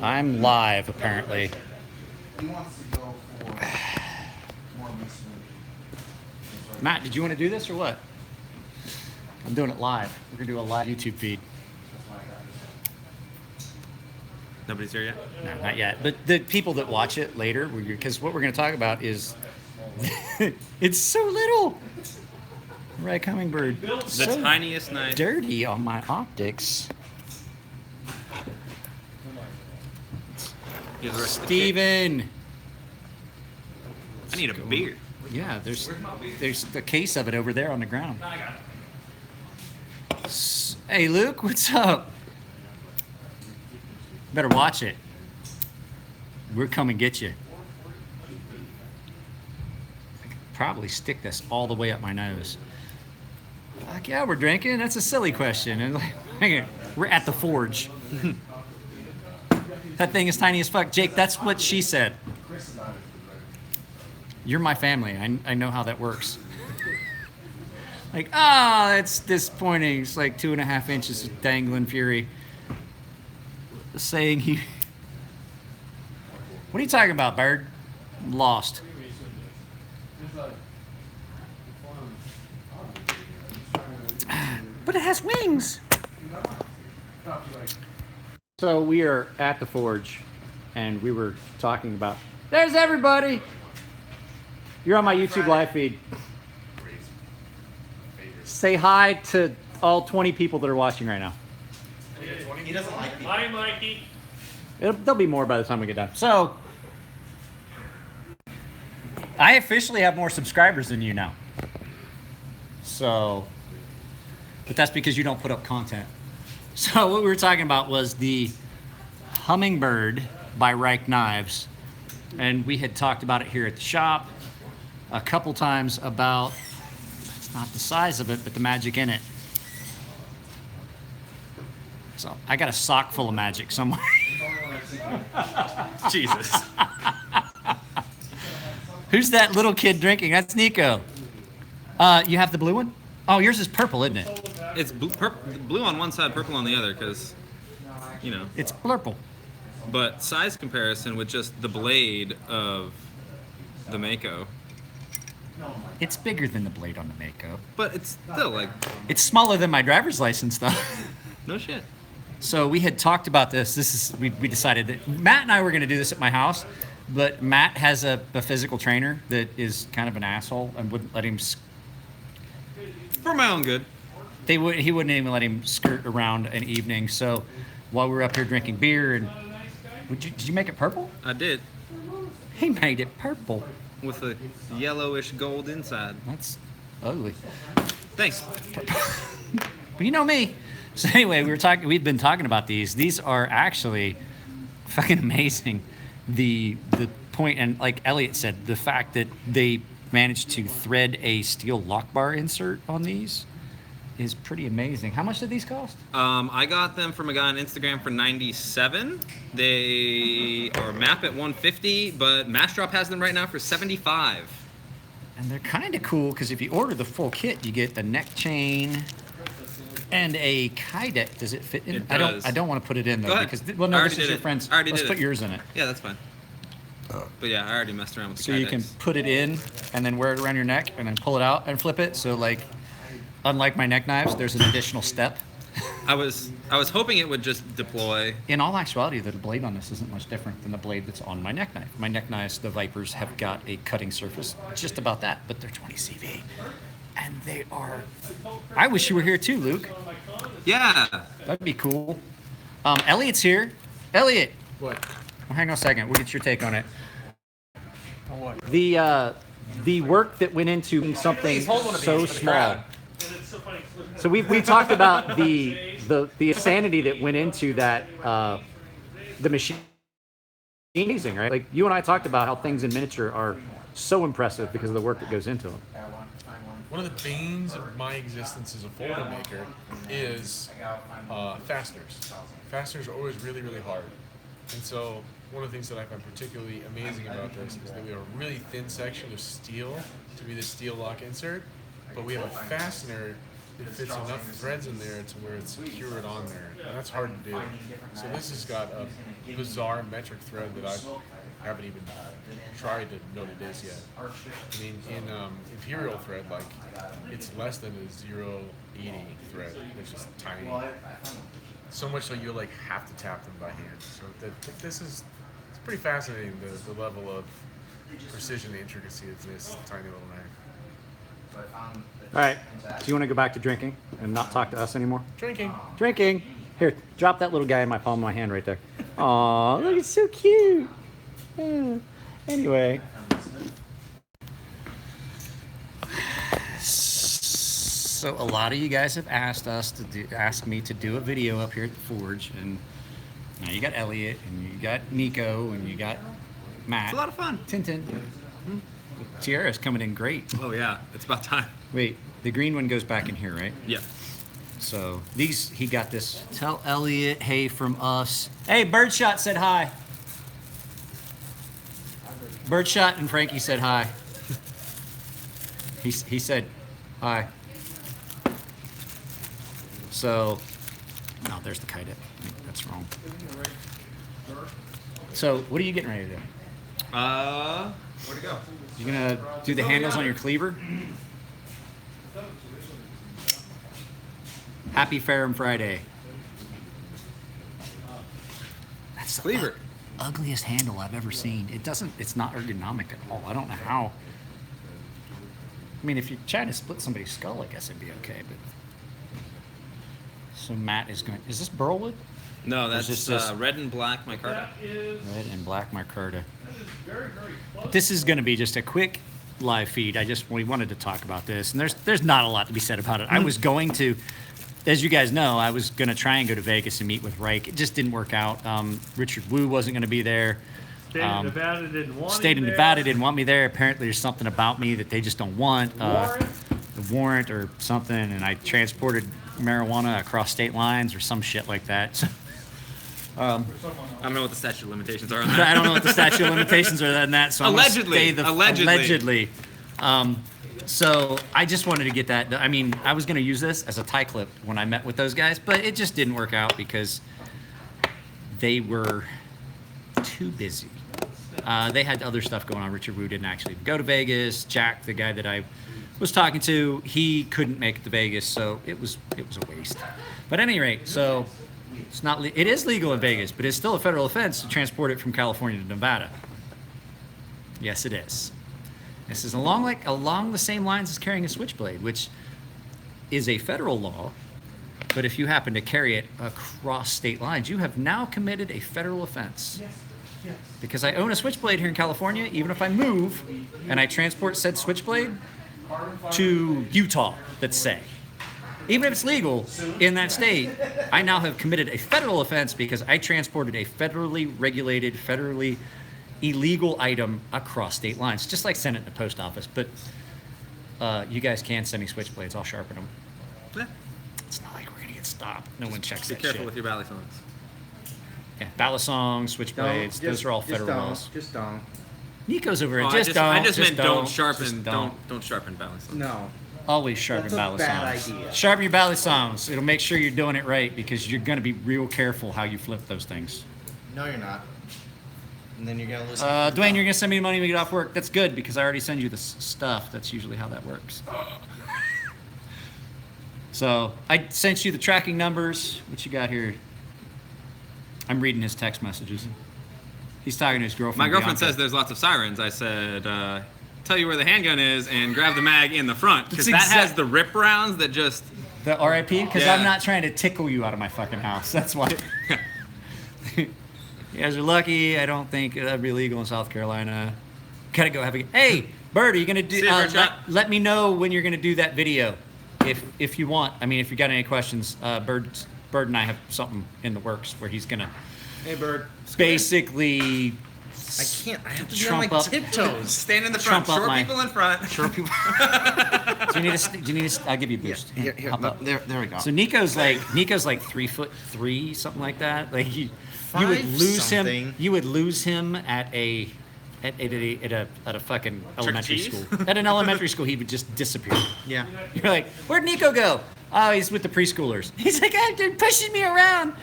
I'm live, apparently. He wants to go for more masonry. Matt, did you want to do this or what? I'm doing it live. We're going to do a live YouTube feed. Nobody's here yet? No, not yet. But the people that watch it later, because what we're going to talk about is it's so little. Rike hummingbird. The So tiniest knife. dirty on my optics. Here's the rest of the cake. Steven. I need a beer. Yeah, there's the case of it over there on the ground. Hey, Luke, what's up? Better watch it. We're coming get you. I could probably stick this all the way up my nose. Fuck yeah, we're drinking. That's a silly question. And like, we're at the forge. That thing is tiny as fuck. Jake, that's what she said. You're my family. I know how that works. Like, that's disappointing. It's like 2.5 inches of dangling fury. Saying he... What are you talking about, bird? I'm lost. But it has wings. So we are at the forge, and we were talking about... There's everybody! You're on my YouTube live feed. Say hi to all 20 people that are watching right now. He doesn't like me. Hi, Mikey. There'll be more by the time we get done. So, I officially have more subscribers than you now. So, but that's because you don't put up content. So what we were talking about was the hummingbird by Rike Knives. And we had talked about it here at the shop a couple times about, it's not the size of it, but the magic in it. So I got a sock full of magic somewhere. Jesus. Who's that little kid drinking? That's Nico. You have the blue one? Oh, yours is purple, isn't it? It's blue on one side, purple on the other, because, you know. It's purple. But size comparison with just the blade of the Mako. It's bigger than the blade on the Mako. But it's still like, It's smaller than my driver's license, though. no shit. So we had talked about this. We decided that Matt and I were going to do this at my house, but Matt has a physical trainer that is kind of an asshole and wouldn't let him. For my own good. He wouldn't even let him skirt around an evening. So while we were up here drinking beer, and did you make it purple? I did. He made it purple. With a yellowish gold inside. That's ugly. Thanks. But you know me. So anyway, we've been talking about these. These are actually fucking amazing. The point, and like Elliot said, the fact that they managed to thread a steel lock bar insert on these is pretty amazing. How much did these cost? I got them from a guy on Instagram for $97. They are map at $150, but Massdrop has them right now for $75. And they're kind of cool because if you order the full kit, you get the neck chain and a kydex. Does it fit in? It does. I don't want to put it in Go though ahead. because I this already is did your it. friend's. I already Let's did put it. yours in it. Yeah, that's fine. But yeah, I already messed around with the So you can kydex. put it in and then wear it around your neck and then pull it out and flip it. So like, unlike my neck knives, there's an additional step. I was hoping it would just deploy. In all actuality, the blade on this isn't much different than the blade that's on my neck knife. My neck knives, the Vipers, have got a cutting surface just about that, but they're 20 CV. And they are... I wish you were here too, Luke. Yeah. That'd be cool. Elliot's here. Elliot. What? Well, hang on a second. We'll get your take on it. On what? The work that went into making something hold one of so these for the small. crowd. So we talked about the insanity that went into that the machine amazing, right? Like you and I talked about how things in miniature are so impressive because of the work that goes into them. One of the banes of my existence as a folder maker is fasteners. Fasteners are always really, really hard. And so one of the things that I find particularly amazing about this is that we have a really thin section of steel to be the steel lock insert, but we have a fastener it fits enough threads in there to where it's secured on there, and that's hard to do. So this has got a bizarre metric thread that I haven't even tried to know what it is yet. I mean, in imperial thread, like it's less than a 0.80 thread. It's just tiny. So much so you like have to tap them by hand. So this is it's pretty fascinating the level of precision and intricacy of this tiny little mag. All right. So you want to go back to drinking and not talk to us anymore? Drinking. Drinking. Here, drop that little guy in my palm of my hand right there. Aw, look, it's so cute. Yeah. Anyway. So a lot of you guys have asked me to do a video up here at the Forge, and now you got Elliot, and you got Nico, and you got Matt. It's a lot of fun. Tintin. Tiara's coming in great. Oh yeah, it's about time. Wait, the green one goes back in here, right? Yeah. So these, he got this. Tell Elliot, hey from us. Hey, Birdshot said hi. Birdshot and Frankie said hi. He said hi. So, no, there's the kite. That's wrong. So, what are you getting ready to do? Where'd it go? You gonna do the handles on your cleaver? Happy Ferrum Friday. That's the Cleaver. ugliest handle I've ever seen. It's not ergonomic at all. I don't know how. I mean, if you're trying to split somebody's skull, I guess it'd be okay, but. So Matt is going, is this Burlwood? No, Or is that's this red and black micarta. Red and black micarta. But this is going to be just a quick live feed. We wanted to talk about this, and there's not a lot to be said about it. I was going to, as you guys know, I was going to try and go to Vegas and meet with Rike. It just didn't work out. Richard Wu wasn't going to be there. State of Nevada didn't want State of him Nevada there. didn't want me there. Apparently, there's something about me that they just don't want. The warrant or something, and I transported marijuana across state lines or some shit like that. I don't know what the statute of limitations are on I that. don't know what the statute of limitations are on that. So I'm gonna Allegedly. stay Allegedly. So I just wanted to get that. I mean, I was going to use this as a tie clip when I met with those guys, but it just didn't work out because they were too busy. They had other stuff going on. Richard Wu didn't actually go to Vegas. Jack, the guy that I was talking to, he couldn't make it to Vegas, so it was a waste. But at any rate, so it's not. It is legal in Vegas, but it's still a federal offense to transport it from California to Nevada. Yes, it is. This is along the same lines as carrying a switchblade, which is a federal law. But if you happen to carry it across state lines, you have now committed a federal offense. Because I own a switchblade here in California, even if I move and I transport said switchblade to Utah, let's say. Even if it's legal in that state, I now have committed a federal offense because I transported a federally regulated, federally illegal item across state lines. Just like send it in the post office. But you guys can send me switchblades. I'll sharpen them. Yeah. It's not like we're going to get stopped. No one checks Be that careful shit. with your bally songs. Yeah, balisongs, switchblades, those are all federal laws. Just don't. Nico's over Oh, it. I just meant don't just sharpen don't. don't sharpen bally songs. No. Always sharpen That's a bad balisongs. idea. Sharpen your balisongs. It'll make sure you're doing it right because you're going to be real careful how you flip those things. No, you're not. And then you're gonna listen. Dwayne, you're going to send me money when we get off work. That's good because I already send you the stuff. That's usually how that works. So I sent you the tracking numbers. What you got here? I'm reading his text messages. He's talking to his girlfriend. My girlfriend Bianca. says there's lots of sirens. I said, tell you where the handgun is and grab the mag in the front because that That's has the rip rounds that just. The RIP? Because Yeah. I'm not trying to tickle you out of my fucking house. That's why. You guys are lucky. I don't think that'd be legal in South Carolina. Gotta go have a. Hey, Bird, are you gonna do? See you, Birdshot. Let me know when you're gonna do that video, if you want. I mean, if you got any questions, Bird and I have something in the works where he's gonna Hey, Bird. basically. I can't. I have to be on Trump my up- tiptoes. Stand in the front. Trump up Short my- people in front. Short people. Do you need a? I'll give you a boost. Here, Hop up. there we go. So Nico's like 3'3", something like that. Like you would Five lose him. something. You would lose him at a at a fucking elementary Cheese? school. At an elementary school, he would just disappear. Yeah. You're like, where'd Nico go? Oh, he's with the preschoolers. He's like, they're pushing me around.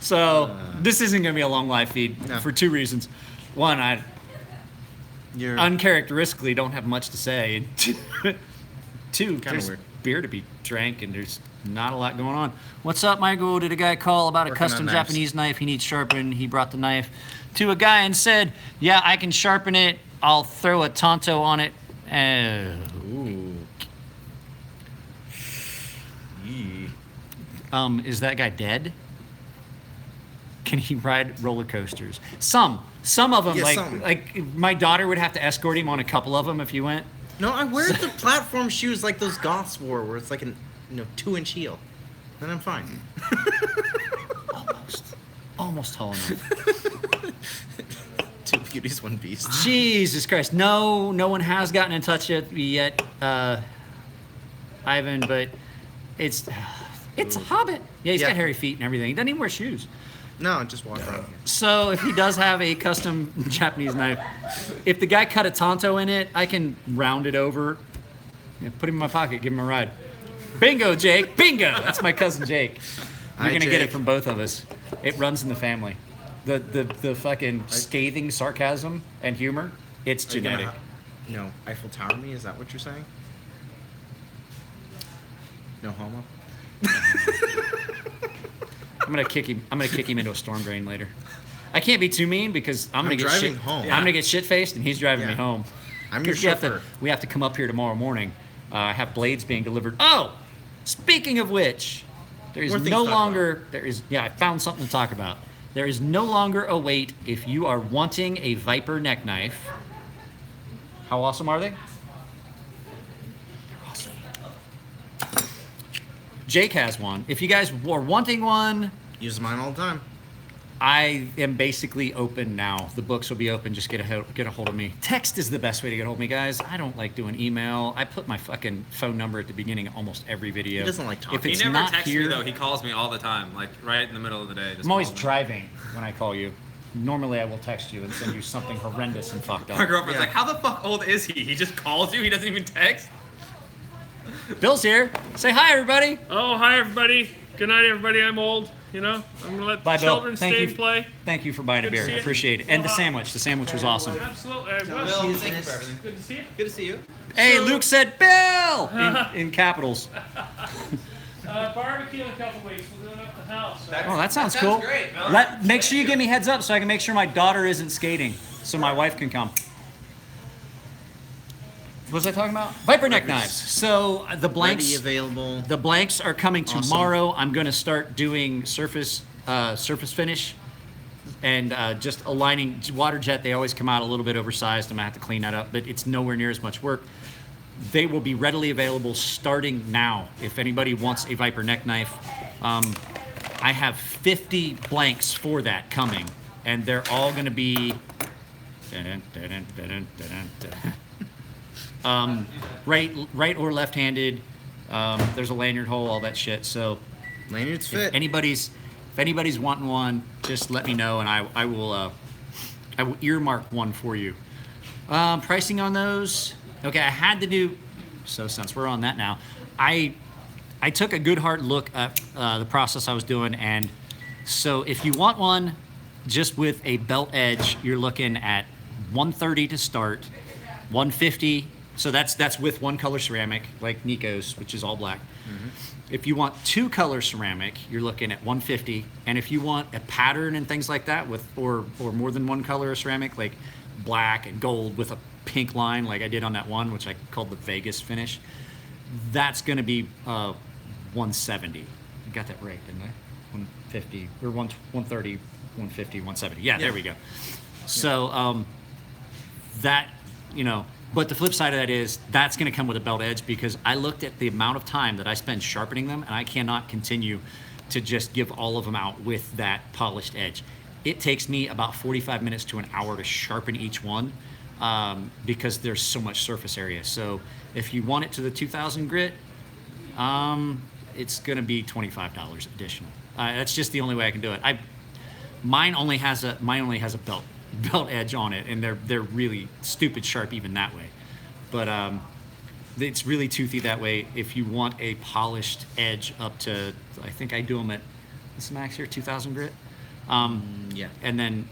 So this isn't going to be a long live feed No. for two reasons. One, I You're uncharacteristically don't have much to say. And two, there's weird. beer to be drank and there's not a lot going on. What's up, Michael? Did a guy call about a Working on custom knives. Japanese knife he needs sharpened? He brought the knife to a guy and said, yeah, I can sharpen it. I'll throw a Tonto on it. Ooh. Is that guy dead? Can he ride roller coasters? Some of them, Yeah, some. like my daughter would have to escort him on a couple of them if you went. No, I wear the platform shoes like those goths wore, where it's like an 2-inch heel. Then I'm fine. Almost tall enough. 2 beauties, 1 beast. Jesus Christ! No one has gotten in touch yet, Ivan. But it's a hobbit. Yeah, he's Yeah. got hairy feet and everything. He doesn't even wear shoes. No, just walk around here. So if he does have a custom Japanese knife, if the guy cut a Tonto in it, I can round it over, put him in my pocket, give him a ride. Bingo, Jake! Bingo! That's my cousin Jake. You're Hi, gonna get it Jake. from both of us. It runs in the family. The fucking scathing sarcasm and humor. It's Are you gonna genetic. No, Eiffel Tower me? Is that what you're saying? No homo? I'm gonna kick him into a storm drain later. I can't be too mean because I'm gonna I'm get driving shit, home. I'm gonna get shit faced and he's driving me Yeah. home. I'm your 'Cause chauffeur. we have to come up here tomorrow morning. I have blades being delivered. Oh, speaking of which, there is More things no to talk longer I found something to talk about. There is no longer a wait if you are wanting a Viper neck knife. How awesome are they? Awesome. Jake has one. If you guys are wanting one, Use mine all the time. I am basically open now. The books will be open. Just get a hold of me. Text is the best way to get a hold of me, guys. I don't like doing email. I put my fucking phone number at the beginning of almost every video. He doesn't like talking. If He it's never not texts here, me though. He calls me all the time, like right in the middle of the day. Just I'm always calls me. driving when I call you. Normally, I will text you and send you something horrendous and fucked My up. girlfriend's Yeah. like, "How the fuck old is he? He just calls you. He doesn't even text." Bill's here. Say hi, everybody. Oh, hi everybody. Good night, everybody. I'm old. You know, I'm gonna let Bye, the Bill. children Thank stay you. and play. Thank you for buying a Good to beer. see you. Appreciate it. And the sandwich. The sandwich was awesome. Absolutely. I will. Bill, thank you for everything. Good to see you. Good to see you. Hey, So- Luke said Bill in capitals. Barbecue in a couple weeks. We'll do it up the house. So. Oh, that sounds That cool. sounds great, Bill. Make sure you give me heads up so I can make sure my daughter isn't skating, so my wife can come. What was I talking about? Viper neck knives. So the blanks, Ready, available. the blanks are coming Awesome. tomorrow. I'm going to start doing surface finish and just aligning water jet. They always come out a little bit oversized. I'm gonna have to clean that up, but it's nowhere near as much work. They will be readily available starting now. If anybody wants a Viper neck knife, I have 50 blanks for that coming, and they're all going to be right or left-handed. There's a lanyard hole, all that shit. So Lanyards if fit. anybody's wanting one, just let me know, and I will earmark one for you. Pricing on those. Okay, I had to do. So since we're on that now, I took a good hard look at the process I was doing, and so if you want one, just with a belt edge, you're looking at 130 to start, 150. So that's with one color ceramic, like Nico's, which is all black. If you want two color ceramic, you're looking at 150. And if you want a pattern and things like that with or more than one color of ceramic, like black and gold with a pink line, like I did on that one, which I called the Vegas finish, that's going to be 170. I got that right, didn't I? 150 or 130, 150, 170. Yeah, there we go. So that, but the flip side of that is that's going to come with a belt edge, because I looked at the amount of time that I spend sharpening them, and I cannot continue to just give all of them out with that polished edge. It takes me about 45 minutes to an hour to sharpen each one, because there's so much surface area. So if you want it to the 2000 grit, it's going to be $25 additional. That's just the only way I can do it. Mine only has a belt edge on it, and they're really stupid sharp even that way. But it's really toothy that way. If you want a polished edge up to, I think I do them at this max here, 2,000 grit. Yeah. And then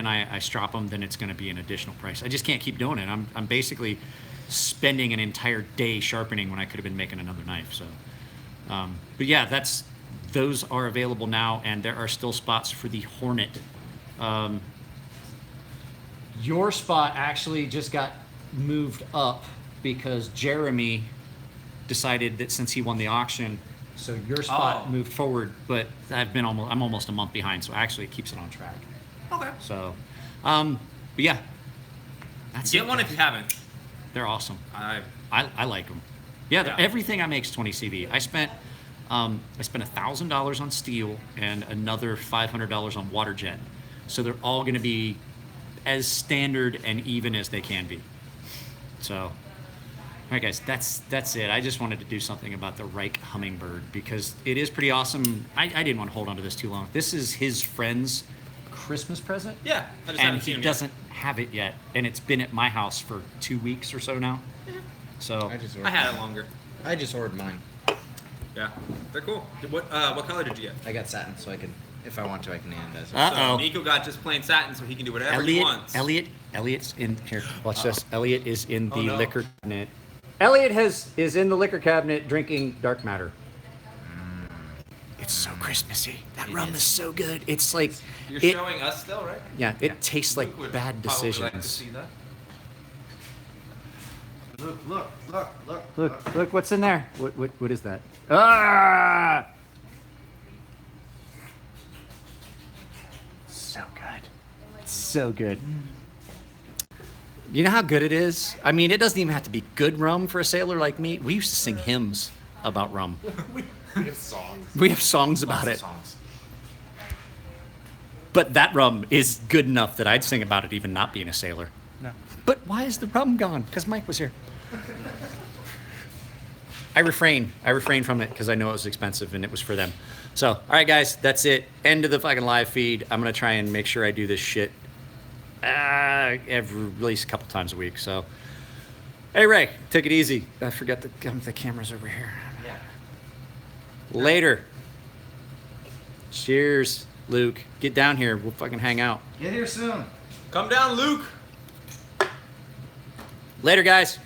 I strop them. Then it's going to be an additional price. I just can't keep doing it. I'm basically spending an entire day sharpening when I could have been making another knife. So, but yeah, those are available now, and there are still spots for the Hornet. Your spot actually just got moved up because Jeremy decided that since he won the auction, so your spot moved forward. But I'm almost a month behind, so actually it keeps it on track. Okay. So, but yeah, Get one if you haven't. They're awesome. I I like them. Yeah, Yeah. everything I make is 20 CV. I spent $1,000 on steel and another $500 on water jet. So they're all going to be as standard and even as they can be. So, all right, guys, that's it. I just wanted to do something about the Rike hummingbird because it is pretty awesome. I didn't want to hold on to this too long. This is his friend's Christmas present. Yeah, I just And haven't he seen 'em yet. doesn't have it yet, and it's been at my house for 2 weeks or so now. So I had it longer. I just ordered mine. Yeah, they're cool. What color did you get? I got satin, so I can, if I want to, I can hand this. Uh-oh. So Nico got just plain satin, so he can do whatever he wants. Elliot's in here. Watch this. Elliot is in the no. liquor cabinet. Elliot is in the liquor cabinet drinking dark matter. It's so Christmassy. That rum is so good. It's like You're it, showing us still, right? yeah, it tastes like Luke would bad probably decisions. like to see that. Look, what's in there? What is that? Ah! So good. It's so good. You know how good it is? I mean, it doesn't even have to be good rum for a sailor like me. We used to sing hymns about rum. We have songs. We have songs about it. Songs. But that rum is good enough that I'd sing about it even not being a sailor. No. But why is the rum gone? Because Mike was here. I refrain from it because I know it was expensive and it was for them. So, all right, guys, that's it. End of the fucking live feed. I'm gonna try and make sure I do this shit at least a couple times a week. So, hey, Ray, take it easy. I forgot the camera's over here. Yeah. Later. Cheers, Luke. Get down here. We'll fucking hang out. Get here soon. Come down, Luke. Later, guys.